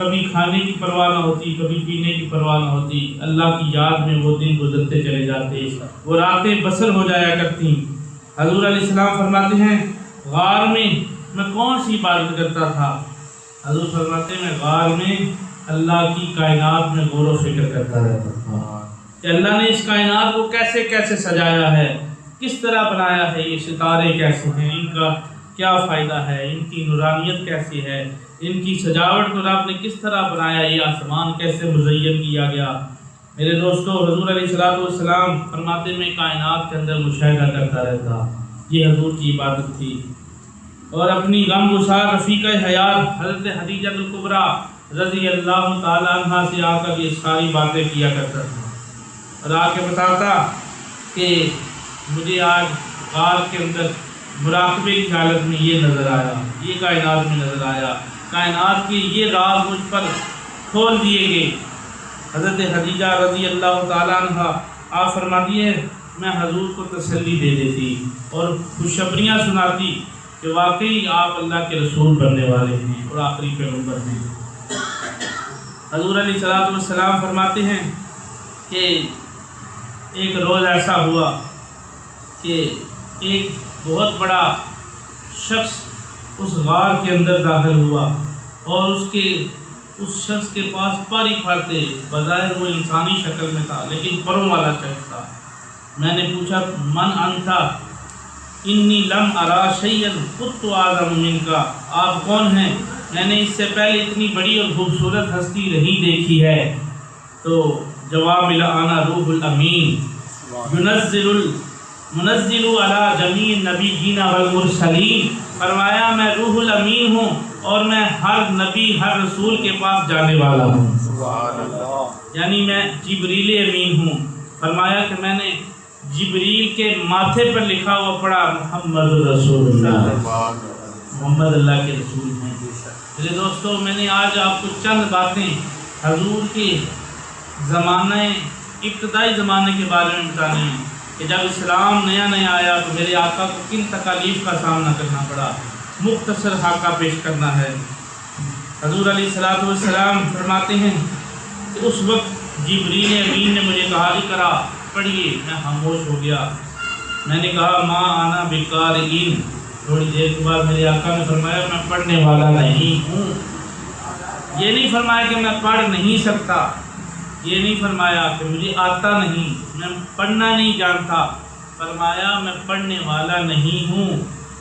کبھی کھانے کی پرواہ نہ ہوتی، کبھی پینے کی پرواہ نہ ہوتی، اللہ کی یاد میں وہ دن گزرتے چلے جاتے، وہ راتیں بسر ہو جایا کرتی۔ حضور علیہ السلام فرماتے ہیں غار میں کون سی عبادت کرتا تھا؟ حضور فرماتے ہیں میں غار میں اللہ کی کائنات میں غور و فکر کرتا رہتا تھا کہ اللہ نے اس کائنات کو کیسے کیسے سجایا ہے، کس طرح بنایا ہے، یہ ستارے کیسے ہیں، ان کا کیا فائدہ ہے، ان کی نورانیت کیسی ہے، ان کی سجاوٹ کو رب نے کس طرح بنایا، یہ آسمان کیسے مزین کیا گیا۔ میرے دوستو، حضور علیہ السلام فرماتے میں کائنات کے اندر مشاہدہ کرتا رہتا، یہ حضور کی عبادت تھی۔ اور اپنی غم گسار رفیقہ حیات حضرت خدیجہ الکبریٰ رضی اللہ تعالیٰ عنہ سے آ کر یہ ساری باتیں کیا کرتا تھا اور آ کے بتاتا کہ مجھے آج غار کے اندر مراقبے کی حالت میں یہ نظر آیا، یہ کائنات میں نظر آیا، کائنات کے یہ راز مجھ پر کھول دیے گئے۔ حضرت خدیجہ رضی اللہ تعالیٰ عنہ آپ فرماتی ہے میں حضور کو تسلی دے دیتی اور خوشخبریاں سناتی کہ واقعی آپ اللہ کے رسول بننے والے ہیں اور آخری پیغمبر ہیں۔ حضور علیہ السلام فرماتے ہیں کہ ایک روز ایسا ہوا کہ ایک بہت بڑا شخص اس غار کے اندر داخل ہوا اور اس شخص کے پاس پر ہی پر تھے، بظاہر وہ انسانی شکل میں تھا لیکن پروں والا شخص تھا۔ میں نے پوچھا من انتا انی لم ارا شیئا خط اعظم منک، آپ کون ہیں؟ میں نے اس سے پہلے اتنی بڑی اور خوبصورت ہستی نہیں دیکھی ہے۔ تو جواب ملا انا روح الامین منزل علی جمیع النبیین والمرسلین، فرمایا میں روح الامین ہوں اور میں ہر نبی ہر رسول کے پاس جانے والا ہوں، یعنی میں جبریل امین ہوں۔ فرمایا کہ میں نے جبریل کے ماتھے پر لکھا ہوا پڑھا محمد رسول اللہ، محمد اللہ کے رسول ہیں۔ میرے دوستو، میں نے آج آپ کو چند باتیں حضور کے ابتدائی زمانے کے بارے میں بتانی ہیں کہ جب اسلام نیا آیا تو میرے آقا کو کن تکالیف کا سامنا کرنا پڑا، مختصر خاکہ پیش کرنا ہے۔ حضور علیہ السلام فرماتے ہیں کہ اس وقت جبریل امین نے مجھے کہا اقرا، پڑھیے، میں خاموش ہو گیا۔ میں نے کہا ما انا بقارئ، تھوڑی دیر کے بعد میرے آقا نے فرمایا میں پڑھنے والا نہیں ہوں۔ یہ نہیں فرمایا کہ میں پڑھ نہیں سکتا، یہ نہیں فرمایا کہ مجھے آتا نہیں، میں پڑھنا نہیں جانتا، فرمایا میں پڑھنے والا نہیں ہوں،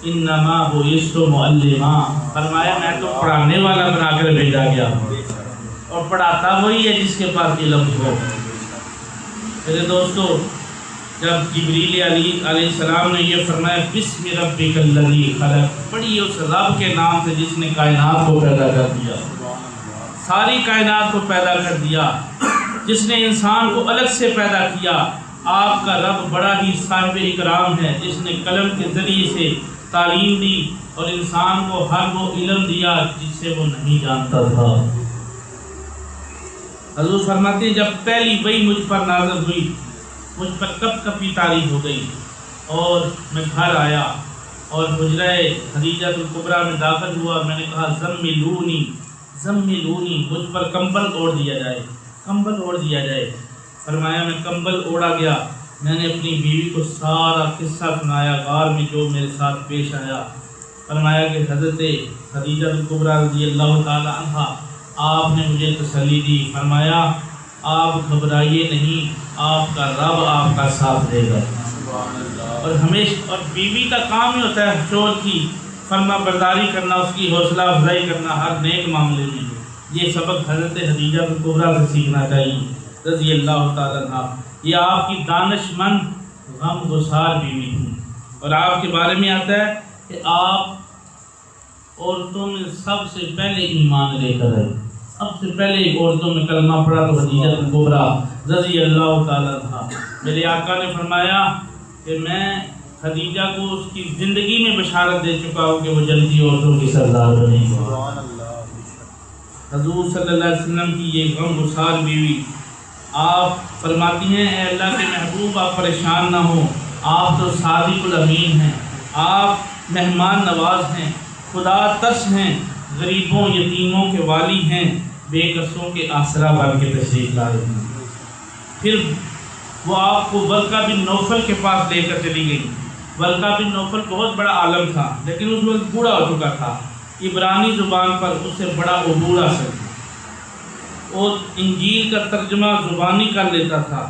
انما بعثت معلما، فرمایا میں تو پڑھانے والا بنا کر بھیجا گیا ہوں اور پڑھاتا وہی ہے جس کے پاس علم ہو۔ میرے دوستو، جب جبریل علیہ السلام نے یہ فرمایا بسم ربک الذی خلق، پڑھیے اس رب کے نام سے جس نے کائنات کو پیدا کر دیا، ساری کائنات کو پیدا کر دیا، جس نے انسان کو الگ سے پیدا کیا۔ آپ کا رب بڑا ہی صاحب اکرام ہے، جس نے قلم کے ذریعے سے تعلیم دی اور انسان کو ہر وہ علم دیا جس سے وہ نہیں جانتا تھا۔ حضور فرماتے ہیں جب پہلی وحی مجھ پر نازل ہوئی، مجھ پر کپ کپی طاری ہو گئی اور میں گھر آیا اور حجرہ خدیجہ الکبریٰ میں داخل ہوا۔ میں نے کہا زملونی زملونی، مجھ پر کمبل اوڑھ دیا جائے، کمبل اوڑھ دیا جائے۔ فرمایا میں کمبل اوڑھا گیا، میں نے اپنی بیوی کو سارا قصہ سنایا غار میں جو میرے ساتھ پیش آیا۔ فرمایا کہ حضرت خدیجہ الکبریٰ رضی اللہ تعالی عنہ آپ نے مجھے تسلی دی، فرمایا آپ گھبرائیے نہیں، آپ کا رب آپ کا ساتھ دے گا۔ اور ہمیشہ اور بیوی کا کام ہی ہوتا ہے شوہر کی فرما برداری کرنا، اس کی حوصلہ افزائی کرنا ہر نیک معاملے میں۔ یہ سبق حضرت خدیجہ الکبریٰ سے سیکھنا چاہیے رضی اللہ تعالیٰ عنہ۔ یہ آپ کی دانش مند غم گسار بیوی تھی اور آپ کے بارے میں آتا ہے کہ آپ عورتوں میں سب سے پہلے ایمان لے کر آئے، سب سے پہلے عورتوں میں کلمہ پڑھا تو خدیجہ الکبریٰ رضی اللہ تعالیٰ عنہ۔ میرے آقا نے فرمایا کہ میں خدیجہ کو اس کی زندگی میں بشارت دے چکا ہوں کہ وہ جنتی عورتوں کی سردار بنے گی۔ حضور صلی اللہ علیہ وسلم کی یہ غم گسار بیوی، آپ فرماتی ہیں اے اللہ کے محبوب آپ پریشان نہ ہوں، آپ تو صادق الامین ہیں، آپ مہمان نواز ہیں، خدا ترس ہیں، غریبوں یتیموں کے والی ہیں، بے کسوں کے آسرا بن کے تشریف لا رہی ہیں۔ پھر وہ آپ کو ورقہ بن نوفل کے پاس لے کر چلی گئی۔ ورقہ بن نوفل بہت بڑا عالم تھا، لیکن اس وقت بوڑھا ہو چکا تھا، عبرانی زبان پر اس سے بڑا عبور حاصل تھا اور انجیل کا ترجمہ زبانی کر لیتا تھا۔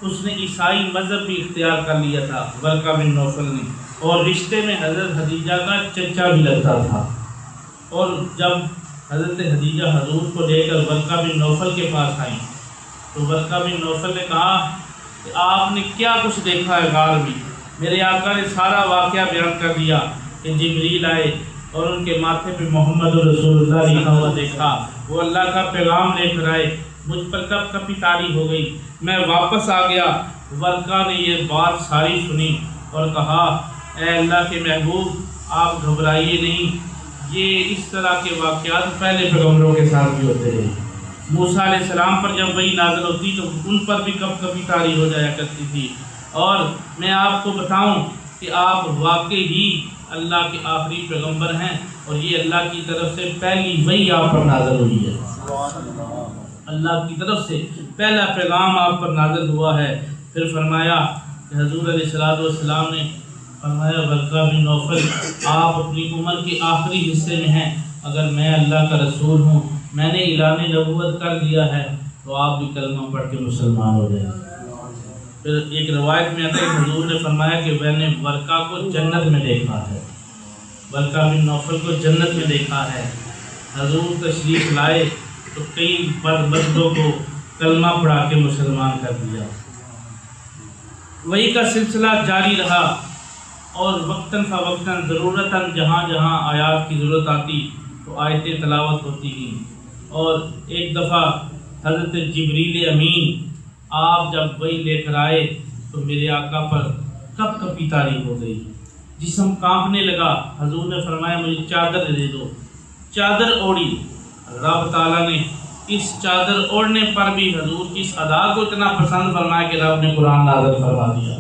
اس نے عیسائی مذہب بھی اختیار کر لیا تھا ورقہ بن نوفل نے، اور رشتے میں حضرت خدیجہ کا چچا بھی لگتا تھا۔ اور جب حضرت خدیجہ حضور کو لے کر ورقہ بن نوفل کے پاس آئیں تو ورقہ بن نوفل نے کہا کہ آپ نے کیا کچھ دیکھا ہے غار میں؟ میرے آقا نے سارا واقعہ بیان کر دیا کہ جبریل آئے اور ان کے ماتھے پہ محمد رسول اللہ لکھا ہوا دیکھا، وہ اللہ کا پیغام لے کر آئے، مجھ پر کب کبھی طاری ہو گئی، میں واپس آ گیا۔ ورقہ نے یہ بات ساری سنی اور کہا اے اللہ کے محبوب آپ گھبرائیے نہیں، یہ اس طرح کے واقعات پہلے پیغمبروں کے ساتھ بھی ہوتے رہے۔ موسیٰ علیہ السلام پر جب وحی نازل ہوتی تو ان پر بھی کب کبھی طاری ہو جایا کرتی تھی، اور میں آپ کو بتاؤں کہ آپ واقعی ہی اللہ کے آخری پیغمبر ہیں، اور یہ اللہ کی طرف سے پہلی وحی آپ پر نازل ہوئی ہے، اللہ کی طرف سے پہلا پیغام آپ پر نازل ہوا ہے۔ پھر فرمایا کہ حضور علیہ السلام نے فرمایا ورقہ بن نوفل آپ اپنی عمر کے آخری حصے میں ہیں، اگر میں اللہ کا رسول ہوں، میں نے اعلان نبوت کر دیا ہے تو آپ بھی کلمہ پڑھ کے مسلمان ہو جائیں۔ پھر ایک روایت میں آتا ہے حضور نے فرمایا کہ میں نے ورقہ کو جنت میں دیکھا ہے، ورقہ بن نوفل کو جنت میں دیکھا ہے۔ حضور تشریف لائے تو کئی بدبختوں کو کلمہ پڑھا کے مسلمان کر دیا۔ وحی کا سلسلہ جاری رہا، اور وقتاً فوقتاً ضرورتاً جہاں جہاں آیات کی ضرورت آتی تو آیتیں تلاوت ہوتی گئیں۔ اور ایک دفعہ حضرت جبریل امین آپ جب وحی لے کر آئے تو میرے آقا پر کب کبھی طاری ہو گئی، جسم کانپنے لگا۔ حضور نے فرمایا مجھے چادر دے دو، چادر اوڑی۔ رب تعالیٰ نے اس چادر اوڑھنے پر بھی حضور کی اس ادا کو اتنا پسند فرمایا کہ رب نے قرآن نازل فرما دیا۔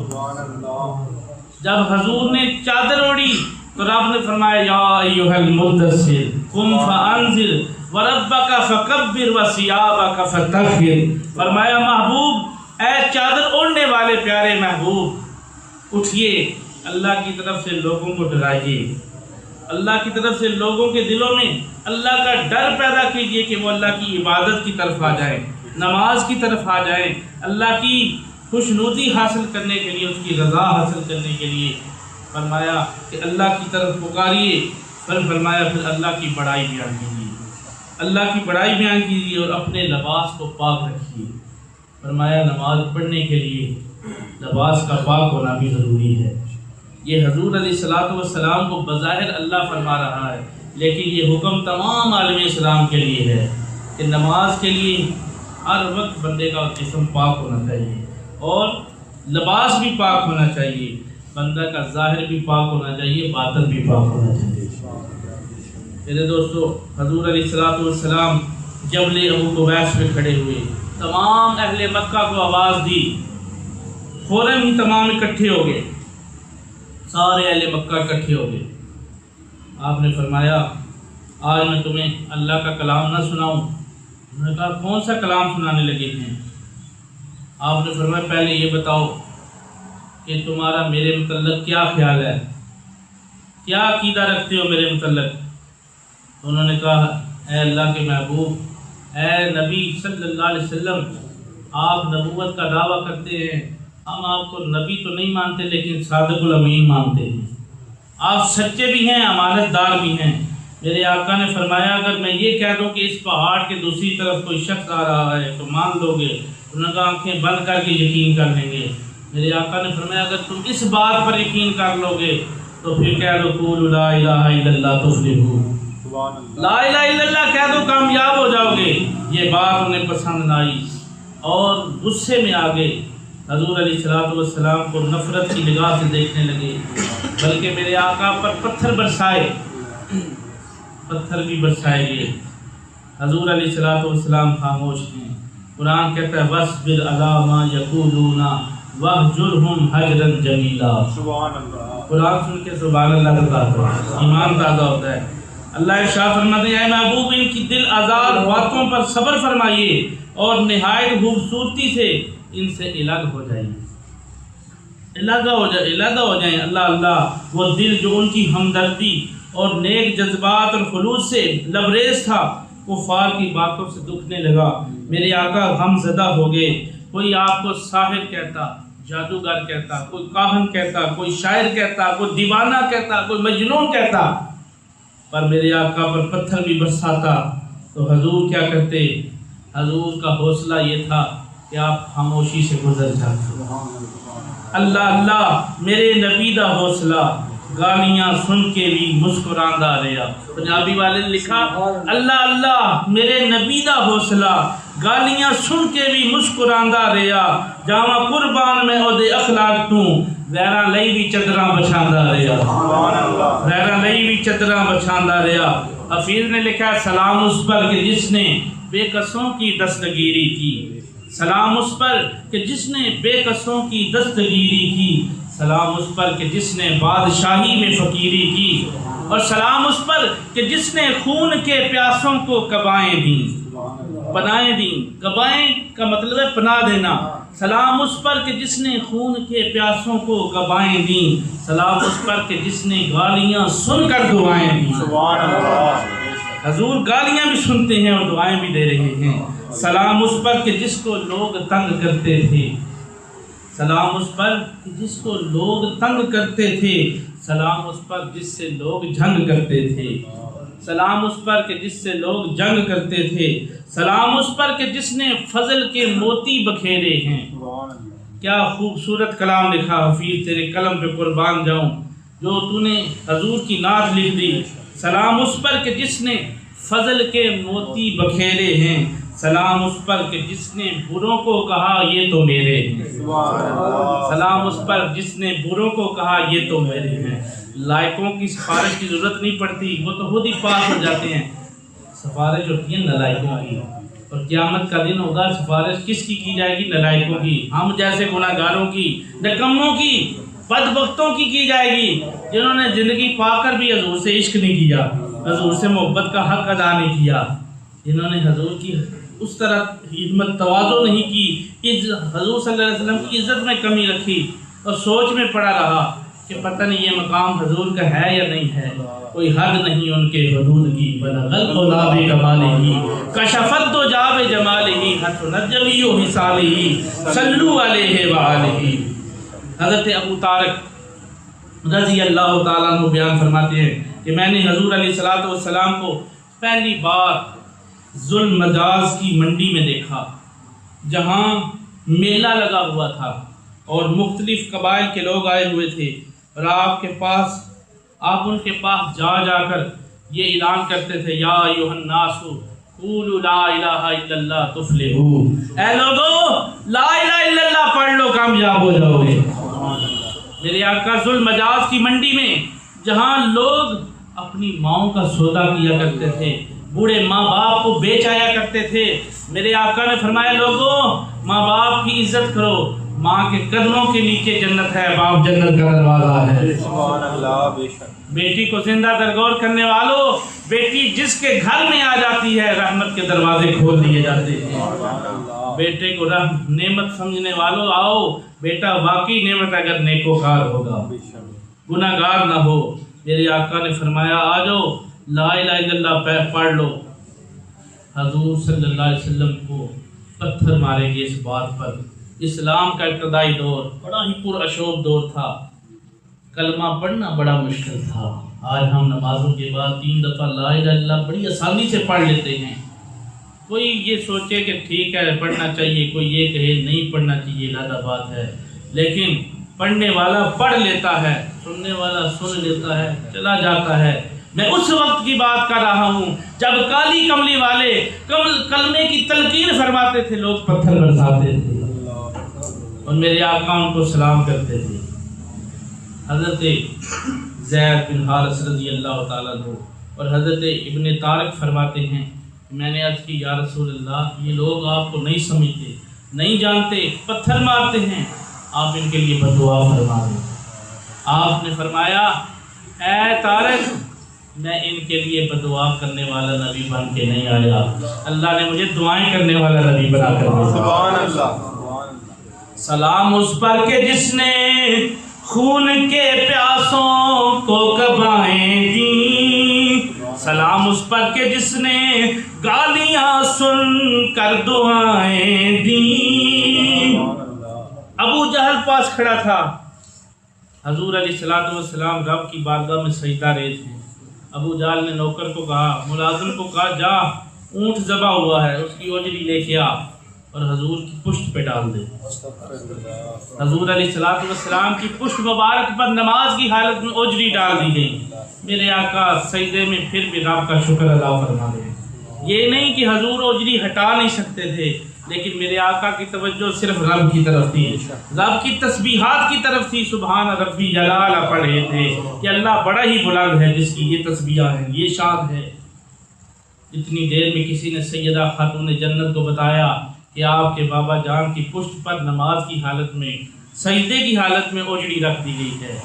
جب حضور نے چادر اوڑھی تو رب نے فرمایا یا ایھا المدثر قم فانذر وربک فکبر وثیابک فطہر۔ فرمایا محبوب اے چادر اوڑھنے والے پیارے محبوب، اٹھئے، اللہ کی طرف سے لوگوں کو ڈرائیے، اللہ کی طرف سے لوگوں کے دلوں میں اللہ کا ڈر پیدا کیجئے کہ وہ اللہ کی عبادت کی طرف آ جائیں، نماز کی طرف آ جائیں، اللہ کی خوشنودی حاصل کرنے کے لیے، اس کی رضا حاصل کرنے کے لیے۔ فرمایا کہ اللہ کی طرف پکاریے، پھر فرمایا پھر اللہ کی بڑائی بیان کیجیے، اللہ کی بڑائی بیان کیجیے اور اپنے لباس کو پاک رکھیے۔ فرمایا نماز پڑھنے کے لیے لباس کا پاک ہونا بھی ضروری ہے۔ یہ حضور علیہ السلام کو بظاہر اللہ فرما رہا ہے، لیکن یہ حکم تمام عالم اسلام کے لیے ہے کہ نماز کے لیے ہر وقت بندے کا جسم پاک ہونا چاہیے اور لباس بھی پاک ہونا چاہیے، بندہ کا ظاہر بھی پاک ہونا چاہیے، باطن بھی پاک ہونا چاہیے۔ میرے دوستو، حضور علیہ السلام جبل ابو قبیس پہ کھڑے ہوئے، تمام اہل مکہ کو آواز دی، فوراً ہی تمام اکٹھے ہو گئے، سارے اہل مکہ اکٹھے ہو گئے۔ آپ نے فرمایا آج میں تمہیں اللہ کا کلام نہ سناؤں؟ انہوں نے کہا کون سا کلام سنانے لگے ہیں؟ آپ نے فرمایا پہلے یہ بتاؤ کہ تمہارا میرے متعلق کیا خیال ہے، کیا عقیدہ رکھتے ہو میرے متعلق؟ تو انہوں نے کہا اے اللہ کے محبوب، اے نبی صلی اللہ علیہ وسلم، آپ نبوت کا دعویٰ کرتے ہیں، ہم آپ کو نبی تو نہیں مانتے لیکن صادق الامین مانتے ہیں، آپ سچے بھی ہیں، امانت دار بھی ہیں۔ میرے آقا نے فرمایا اگر میں یہ کہہ دوں کہ اس پہاڑ کے دوسری طرف کوئی شخص آ رہا ہے تو مان لو گے؟ انہوں نے کہا آنکھیں بند کر کے یقین کر لیں گے۔ میرے آقا نے فرمایا اگر تم اس بات پر یقین کر لو گے تو پھر کہہ دو قولوا لا الہ الا اللہ تفلحوا، لا الہ الا اللہ کہہ دو کامیاب ہو جاؤ گے۔ یہ بات انہیں پسند نہ آئی اور غصے میں آ گئے، حضور علیہ السلام کو نفرت کی نگاہ سے دیکھنے لگے، بلکہ میرے آقا پر پتھر برسائے، پتھر بھی برسائے گئے۔ حضور علیہ السلام خاموش ہیں۔ قرآن کہتا ہے وَاصْبِرْ عَلَىٰ مَا يَقُولُونَ وَاهْجُرْهُمْ حَجْرًا جَمِيلًا۔ قرآن سن کے سبحان اللہ کا ایمان تازہ ہوتا ہے۔ اللہ ارشاد فرماتے ہیں اے محبوب ان کی دل آزار باتوں پر صبر فرمائیے اور نہایت خوبصورتی سے ان سے الگ ہو جائیے، علیحدہ ہو جائیں۔ اللہ اللہ وہ دل جو ان کی ہمدردی اور نیک جذبات اور خلوص سے لبریز تھا کفار کی باتوں سے دکھنے لگا، میرے آقا غم زدہ ہو گئے۔ کوئی آپ کو ساحر کہتا، جادوگر کہتا، کوئی کاہن کہتا، کوئی شاعر کہتا، کوئی دیوانہ کہتا، کوئی مجنون کہتا، پر میرے آقا پر پتھر بھی برساتا تو حضور کیا کرتے؟ حضور کا حوصلہ یہ تھا کہ آپ خاموشی سے گزر جاتے۔ اللہ اللہ میرے نبی دا حوصلہ، گالیاں سن کے بھی مسکراندہ رہا۔ پنجابی والے نے لکھا اللہ اللہ میرے نبی دا حوصلہ، گالیاں سن کے بھی مسکراندہ رہا، جاواں قربان میں او دے اخلاق تو غیراں لئی بھی چدراں بچھاندہ رہا، غیراں لئی بھی چدراں بچھاندہ رہا۔ حفیظ نے لکھا سلام اس پر کہ جس نے بے کسوں کی دستگیری کی، سلام اس پر کہ جس نے بے کسوں کی دستگیری کی، سلام اس پر کہ جس نے بادشاہی میں فقیری کی، اور سلام اس پر کہ جس نے خون کے پیاسوں کو قبائیں دیں، پناہیں دیں۔ قبائیں کا مطلب ہے پناہ دینا۔ سلام اس پر کہ جس نے خون کے پیاسوں کو قبائیں دیں، سلام اس پر کہ جس نے گالیاں سن کر دعائیں دیں۔ حضور گالیاں بھی سنتے ہیں اور دعائیں بھی دے رہے ہیں۔ سلام اس پر کہ جس کو لوگ تنگ کرتے تھے، سلام اس پر کہ جس کو لوگ تنگ کرتے تھے، سلام اس پر جس سے لوگ جنگ کرتے تھے، سلام اس پر کہ جس سے لوگ جنگ کرتے تھے، سلام اس پر کہ جس نے فضل کے موتی بکھیرے ہیں۔ کیا خوبصورت کلام لکھا حفیظ، تیرے قلم پہ قربان جاؤں جو تو نے حضور کی نعت لکھ دی۔ سلام اس پر کہ جس نے فضل کے موتی بکھیرے ہیں، سلام اس پر کہ جس نے بروں کو کہا یہ تو میرے ہیں، سلام اس پر جس نے بروں کو کہا یہ تو میرے ہیں۔ لائقوں کی سفارش کی ضرورت نہیں پڑتی، وہ تو خود ہی پاس ہو جاتے ہیں۔ سفارش ہوتی ہے نالائقوں کی، اور قیامت کا دن ہوگا سفارش کس کی جائے گی؟ نالائقوں کی، ہم جیسے گناہ گاروں کی، نکموں کی، بدبختوں کی جائے گی، جنہوں نے زندگی پا کر بھی حضور سے عشق نہیں کیا، حضور سے محبت کا حق ادا نہیں کیا، جنہوں نے حضور کی اس طرح خدمت تواضع نہیں کی، حضور صلی اللہ علیہ وسلم کی عزت میں کمی رکھی اور سوچ میں پڑا رہا کہ پتہ نہیں یہ مقام حضور کا ہے یا نہیں ہے، کوئی حد نہیں ان کے حدود کی، بلغل خدا بے کمالہ کشفت دو جاب جمالہ حسن الجوی حسالہ صلو علیہ وآلہ۔ حضرت ابو طارق رضی اللہ تعالیٰ عنہ بیان فرماتے ہیں کہ میں نے حضور علیہ السلام کو پہلی بار ظلم مجاز کی منڈی میں دیکھا، جہاں میلہ لگا ہوا تھا اور مختلف قبائل کے لوگ آئے ہوئے تھے، اور آپ ان کے پاس جا کر یہ اعلان کرتے تھے یا ایھا الناس قولوا لا الہ الا اللہ تفلحوا، اے لوگو لا الہ الا اللہ پڑھ لو کامیاب ہو جاؤ گے۔ میرے آقا ظلم مجاز کی منڈی میں جہاں لوگ اپنی ماؤں کا سودا کیا کرتے تھے، بوڑھے ماں باپ کو بیچ آیا کرتے تھے، میرے آقا نے فرمایا لوگوں ماں باپ کی عزت کرو، ماں کے قدموں کے نیچے جنت ہے، باپ جنت کا دروازہ ہے۔ سبحان اللہ، بے شک بیٹی کو زندہ درگور کرنے والوں، بیٹی جس کے گھر میں آ جاتی ہے رحمت کے دروازے کھول دیے جاتے ہیں۔ بیٹے کو نعمت سمجھنے والوں آؤ، بیٹا واقعی نعمت اگر نیکوکار ہوگا، گناہ گار نہ ہو۔ میرے آقا نے فرمایا آ جاؤ لا الہ الا اللہ پڑھ لو۔ حضور صلی اللہ علیہ وسلم کو پتھر ماریں گے اس بات پر۔ اسلام کا ابتدائی دور بڑا ہی پر اشوب دور تھا، کلمہ پڑھنا بڑا مشکل تھا۔ آج ہم نمازوں کے بعد 3 دفعہ لا الہ الا اللہ بڑی آسانی سے پڑھ لیتے ہیں۔ کوئی یہ سوچے کہ ٹھیک ہے پڑھنا چاہیے، کوئی یہ کہے نہیں پڑھنا چاہیے، علیحدہ بات ہے، لیکن پڑھنے والا پڑھ لیتا ہے، سننے والا سن لیتا ہے، چلا جاتا ہے۔ میں اس وقت کی بات کر رہا ہوں جب کالی کملی والے کلمے کی تلقین فرماتے تھے، لوگ پتھر برساتے تھے اور میرے آقا ان کو سلام کرتے تھے۔ حضرت زید بن حارث رضی اللہ تعالیٰ عنہ اور حضرت ابن طارق فرماتے ہیں میں نے عرض کی یا رسول اللہ یہ لوگ آپ کو نہیں سمجھتے، نہیں جانتے، پتھر مارتے ہیں، آپ ان کے لیے بد دعا فرما دیں۔ آپ نے فرمایا اے طارق میں ان کے لیے بدعا کرنے والا نبی بن کے نہیں آیا، اللہ نے مجھے دعائیں کرنے والا نبی بنا کر دیا۔ سبحان اللہ۔ سلام اس پر کہ جس نے خون کے پیاسوں کو کبائیں دیں، سلام اس پر کہ جس نے گالیاں سن کر دعائیں دیں۔ ابو جہل پاس کھڑا تھا، حضور علیہ السلام رب کی بارگاہ میں سجدہ رہے تھے۔ ابو جہل نے نوکر کو کہا، ملازم کو کہا، جا اونٹ ذبح ہوا ہے، اس کی اجری لے کے آ اور حضور کی پشت پہ ڈال دے۔ حضور علیہ السلام کی پشت مبارک پر نماز کی حالت میں اجری ڈال دی گئی۔ میرے آقا سجدے میں پھر بھی رب کا شکر ادا فرما رہے ہیں۔ یہ نہیں کہ حضور اجری ہٹا نہیں سکتے تھے، لیکن میرے آقا کی توجہ صرف رب کی طرف تھی، رب کی تسبیحات کی طرف تھی۔ سبحان ربی جلال پڑھ رہے تھے کہ اللہ بڑا ہی بلند ہے جس کی یہ تسبیحات ہیں، یہ شان ہے۔ اتنی دیر میں کسی نے سیدہ خاتون جنت کو بتایا کہ آپ کے بابا جان کی پشت پر نماز کی حالت میں سجدے کی حالت میں اجڑی رکھ دی گئی ہے۔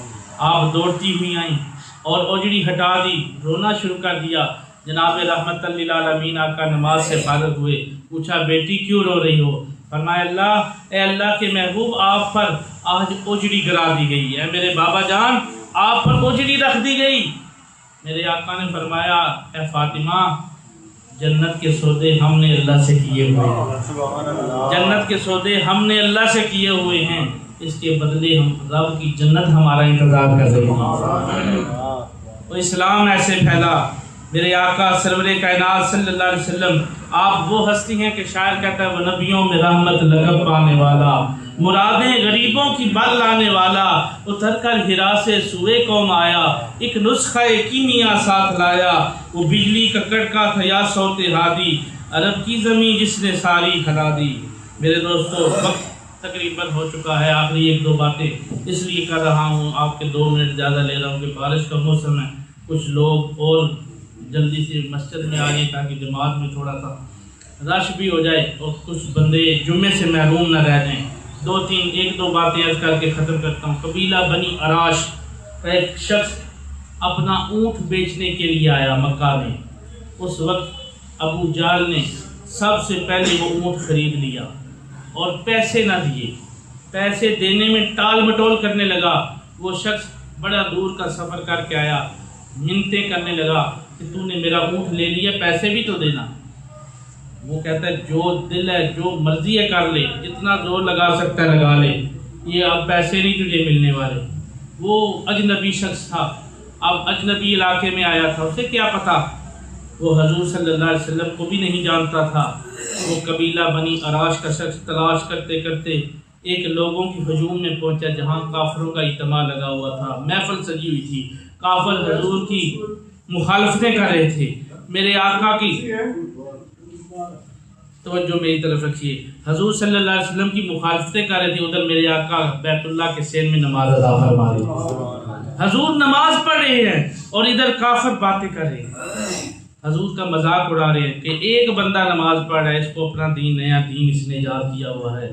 آپ دوڑتی ہوئی آئیں اور اجڑی ہٹا دی، رونا شروع کر دیا۔ جناب رحمت للعالمین آقا نماز سے فارغ ہوئے، پوچھا بیٹی کیوں رو رہی ہو؟ فرمایا اے اللہ کے محبوب، آپ پر آج اجڑی گرا دی گئی ہے، میرے بابا جان آپ پر اجڑی رکھ دی گئی۔ میرے آقا نے فرمایا اے فاطمہ، جنت کے سودے ہم نے اللہ سے کیے ہوئے ہیں، جنت کے سودے ہم نے اللہ سے کیے ہوئے ہیں، اس کے بدلے ہم رب کی جنت ہمارا انتظار کر رہے ہیں۔ وہ اسلام ایسے پھیلا۔ میرے آقا سرور کائنات صلی اللہ علیہ وسلم، آپ وہ ہستی ہیں کہ شاعر کہتا ہے وہ نبیوں میں رحمت لقب پانے والا، مرادیں غریبوں کی بل لانے والا، اتر کر ہرا سے سوئے قوم آیا، ایک نسخہ کیمیا ساتھ لایا، وہ بجلی کا کڑکا تھا یا صوت ہادی، عرب کی زمین جس نے ساری کھلا دی۔ میرے دوستو، وقت تقریباً ہو چکا ہے، آخری ایک دو باتیں اس لیے کر رہا ہوں، آپ کے 2 منٹ زیادہ لے رہا ہوں کہ بارش کا موسم ہے، کچھ لوگ اور جلدی سے مسجد میں آئیے تاکہ جماعت میں تھوڑا سا رش بھی ہو جائے اور کچھ بندے جمعے سے محروم نہ رہ جائیں۔ 1-2 باتیں عرض کر کے ختم کرتا ہوں۔ قبیلہ بنی عراش کا ایک شخص اپنا اونٹ بیچنے کے لیے آیا مکہ میں۔ اس وقت ابو جہل نے سب سے پہلے وہ اونٹ خرید لیا اور پیسے نہ دیے، پیسے دینے میں ٹال مٹول کرنے لگا۔ وہ شخص بڑا دور کا سفر کر کے آیا، منتیں کرنے لگا کہ تو نے میرا اونٹ لے لیا، پیسے بھی تو دینا۔ وہ کہتا ہے جو دل ہے جو مرضی ہے کر لے، جتنا زور لگا سکتا ہے لگا لے، یہ اب پیسے نہیں تجھے ملنے والے۔ وہ اجنبی شخص تھا، اب اجنبی علاقے میں آیا تھا، اسے کیا پتا، وہ حضور صلی اللہ علیہ وسلم کو بھی نہیں جانتا تھا۔ وہ قبیلہ بنی عراش کا شخص تلاش کرتے کرتے ایک لوگوں کی ہجوم میں پہنچا جہاں کافروں کا اجتماع لگا ہوا تھا، محفل سجی ہوئی تھی، کافر حضور کی مخالفتیں کر رہے تھے۔ میرے آقا کی توجہ میری طرف رکھیے، حضور صلی اللہ علیہ وسلم کی مخالفتیں کر رہے تھے، ادھر میرے آقا بیت اللہ کے سین میں نماز ادا فرما رہے ہیں، حضور نماز پڑھ رہے ہیں اور ادھر کافر باتیں کر رہے ہیں، حضور کا مذاق اڑا رہے ہیں کہ ایک بندہ نماز پڑھ رہا ہے، اس کو اپنا دین نیا دین اس نے ایجاد کیا ہوا ہے۔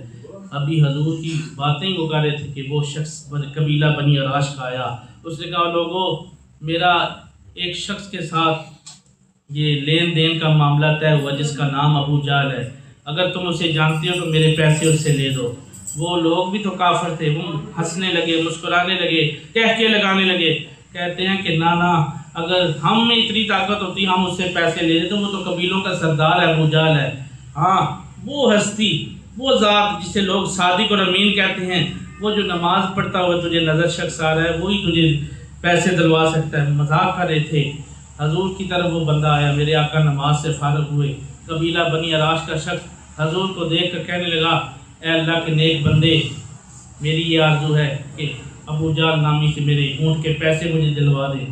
ابھی حضور کی باتیں وہ کر رہے تھے کہ وہ شخص قبیلہ بنی عراش کا آیا، اس نے کہا لوگوں میرا ایک شخص کے ساتھ یہ لین دین کا معاملہ طے ہوا جس کا نام ابو جہل ہے، اگر تم اسے جانتے ہو تو میرے پیسے اس سے لے دو۔ وہ لوگ بھی تو کافر تھے، وہ ہنسنے لگے، مسکرانے لگے، کہکے لگانے لگے، کہتے ہیں کہ نہ اگر ہم میں اتنی طاقت ہوتی ہم اس سے پیسے لے لیتے، وہ تو قبیلوں کا سردار ہے، ابو جہل ہے۔ ہاں وہ ہستی، وہ ذات جسے لوگ صادق اور امین کہتے ہیں، وہ جو نماز پڑھتا ہوا تجھے نظر شخص آ رہا ہے وہی تجھے پیسے دلوا سکتا ہے۔ مذاق کر رہے تھے، حضور کی طرف وہ بندہ آیا، میرے آقا نماز سے فارغ ہوئے، قبیلہ بنی عراش کا شخص حضور کو دیکھ کر کہنے لگا اے اللہ کے نیک بندے، میری یہ آرزو ہے کہ ابو جہل نامی سے میرے اونٹ کے پیسے مجھے دلوا دیں۔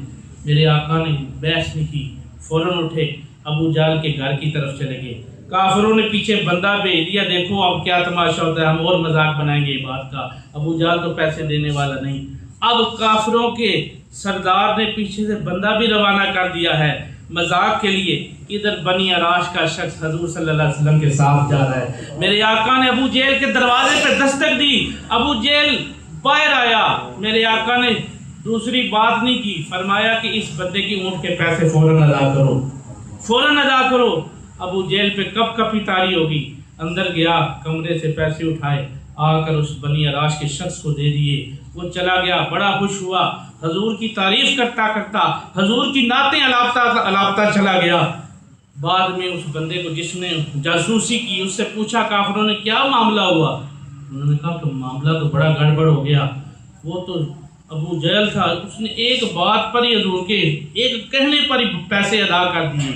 میرے آقا نے بحث نہیں کی، فوراً اٹھے ابو جہل کے گھر کی طرف چلے گئے۔ کافروں نے پیچھے بندہ بھیج دیا، دیکھو اب کیا تماشا ہوتا ہے، ہم اور مذاق بنائیں گے اس بات کا، ابو جہل تو پیسے دینے والا نہیں۔ اب کافروں کے سردار نے پیچھے سے بندہ بھی روانہ کر دیا ہے مذاق کے لیے، ادھر بنی عراش کا شخص حضور صلی اللہ علیہ وسلم کے ساتھ جا رہا ہے۔ میرے آقا نے ابو جہل کے دروازے پہ دستک دی، ابو جہل باہر آیا، میرے آقا نے دوسری بات نہیں کی، فرمایا کہ اس بندے کی اونٹ کے پیسے فوراً ادا کرو، فوراً ادا کرو۔ ابو جہل پہ کب کپی طاری ہوگی، اندر گیا، کمرے سے پیسے اٹھائے، آ کر اس بنی عراش کے شخص کو دے دیے۔ وہ چلا گیا، بڑا خوش ہوا، حضور کی تعریف کرتا کرتا حضور کی نعتیں الاپتا چلا گیا۔ بعد میں اس بندے کو جس نے جاسوسی کی، اس سے پوچھا کافروں نے کیا معاملہ ہوا؟ انہوں نے کہا کہ معاملہ تو بڑا گڑبڑ ہو گیا، وہ تو ابو جہل تھا، اس نے ایک بات پر ہی حضور کے ایک کہنے پر ہی پیسے ادا کر دیے۔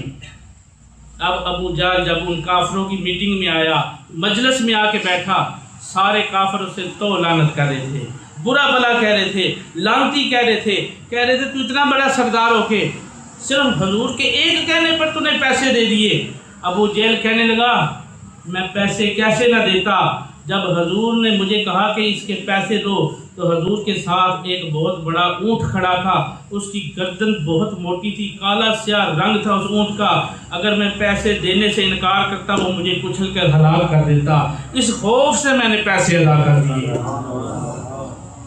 اب ابو جہل جب ان کافروں کی میٹنگ میں آیا، مجلس میں آ کے بیٹھا، سارے کافر اسے تو لعنت کر رہے تھے، برا بلا کہہ رہے تھے، لعنتی کہہ رہے تھے تو اتنا بڑا سردار ہو کے صرف حضور کے ایک کہنے پر تو نے پیسے دے دیے۔ ابو جہل کہنے لگا میں پیسے کیسے نہ دیتا، جب حضور نے مجھے کہا کہ اس کے پیسے دو تو حضور کے ساتھ ایک بہت بڑا اونٹ کھڑا تھا، اس کی گردن بہت موٹی تھی، کالا سیاہ رنگ تھا اس اونٹ کا، اگر میں پیسے دینے سے انکار کرتا وہ مجھے کچل کر ہلاک کر دیتا، اس خوف سے میں نے پیسے ادا کر دیے۔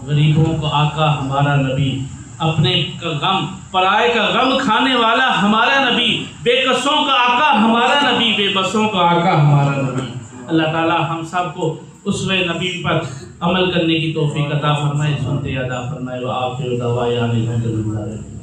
غریبوں کا آقا ہمارا نبی، اپنے کا غم پرائے کا غم کھانے والا ہمارا نبی، بے کسوں کا آقا ہمارا نبی، بے بسوں کا آقا ہمارا نبی۔ اللہ تعالی ہم سب کو اسوہ نبی پر عمل کرنے کی توفیق عطا فرمائے، سنتے ادا فرمائے۔ وآخر دعوانا الحمدللہ۔